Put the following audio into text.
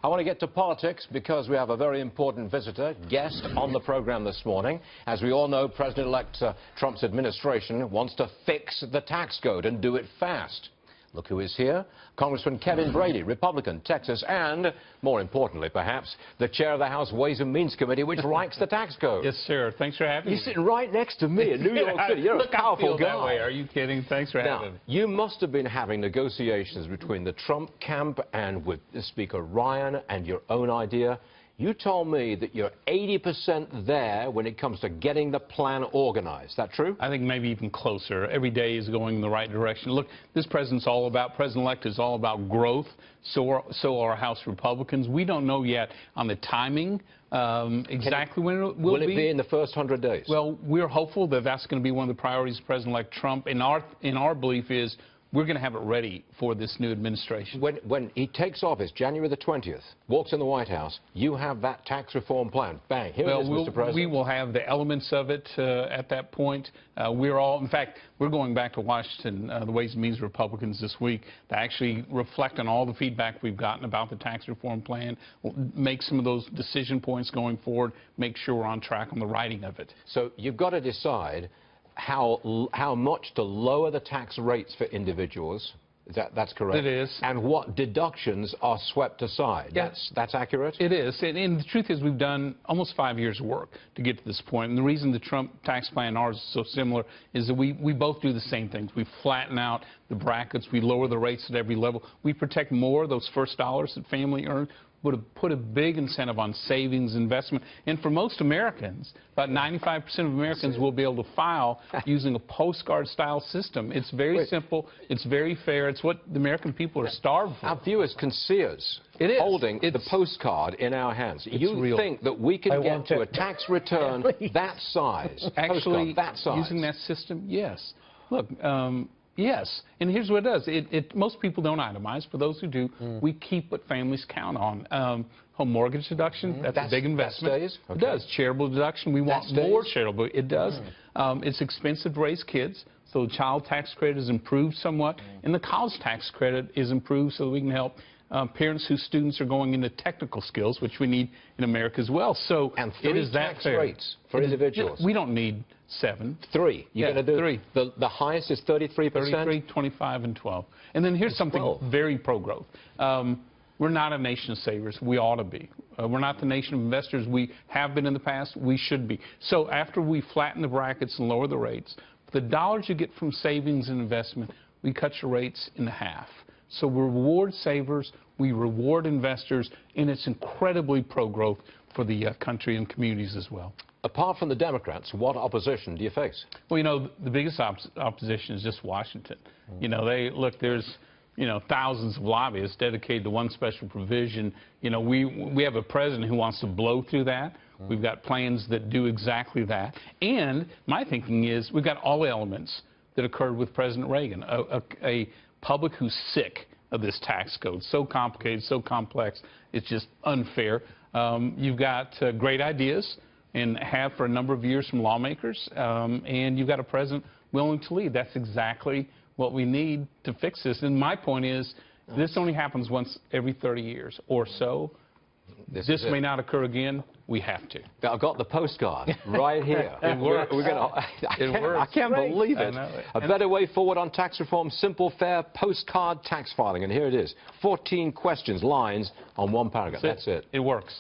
I want to get to politics because we have a very important visitor, guest on the program this morning. As we all know, President-elect Trump's administration wants to fix the tax code and do it fast. Look who is here. Congressman Kevin Brady, Republican, Texas, and, more importantly perhaps, the chair of the House Ways and Means Committee, which likes the tax code. Yes, sir. Thanks for having me. You're sitting right next to me in New York City. You're a powerful guy. That way. Are you kidding? Thanks for having me. You must have been having negotiations between the Trump camp and with Speaker Ryan and your own idea. You told me that you're 80% there when it comes to getting the plan organized. Is that true? I think maybe even closer. Every day is going in the right direction. Look, this President-elect is all about growth. So are House Republicans. We don't know yet on the timing exactly when it will be. Will it be in the first 100 days? Well, we're hopeful that that's going to be one of the priorities of President-elect Trump. And our belief is we're going to have it ready for this new administration. When he takes office, January the 20th, walks in the White House, you have that tax reform plan. Bang, here it is, Mr. President. We will have the elements of it at that point. In fact, we're going back to Washington, the Ways and Means Republicans this week, to actually reflect on all the feedback we've gotten about the tax reform plan, make some of those decision points going forward, make sure we're on track on the writing of it. So you've got to decide how much to lower the tax rates for individuals. That's correct? It is. And what deductions are swept aside. Yeah. That's accurate? It is. And the truth is we've done almost 5 years of work to get to this point. And the reason the Trump tax plan and ours is so similar is that we both do the same things. We flatten out the brackets. We lower the rates at every level. We protect more of those first dollars that family earn. Put a big incentive on savings, investment. And for most Americans, about 95% of Americans will be able to file using a postcard-style system. It's very simple. It's very fair. It's what the American people are starved for. Our viewers can see us holding the postcard in our hands. You think that we can get to a tax return that size? Actually, that size. Using that system, yes. Look, yes, and here's what it does. Most people don't itemize. For those who do, we keep what families count on. Home mortgage deduction, that's a big investment. That stays? Okay. It does. Charitable deduction, we want more charitable. It does. It's expensive to raise kids, so the child tax credit is improved somewhat, and the college tax credit is improved so that we can help parents whose students are going into technical skills, which we need in America as well. So and it is that tax fair. rates for individuals. We don't need 7. 3. You're going to do 3. The highest is 33%? 33, 25, and 12. And then here's something very pro-growth. We're not a nation of savers. We ought to be. We're not the nation of investors. We have been in the past. We should be. So after we flatten the brackets and lower the rates, the dollars you get from savings and investment, we cut your rates in half. So we reward savers, we reward investors, and it's incredibly pro-growth for the country and communities as well. Apart from the Democrats, what opposition do you face? Well, you know, the biggest opposition is just Washington. You know, there's thousands of lobbyists dedicated to one special provision. You know, we have a president who wants to blow through that. We've got plans that do exactly that. And my thinking is we've got all the elements that occurred with President Reagan. A public who's sick of this tax code. So complicated, so complex, it's just unfair. You've got great ideas and have for a number of years from lawmakers, and you've got a president willing to lead. That's exactly what we need to fix this. And my point is, this only happens once every 30 years or so. This may not occur again. We have to. I've got the postcard right here. It works. I can't believe it. A better way forward on tax reform, simple, fair, postcard tax filing. And here it is. 14 questions, lines on one paragraph. That's it. It works.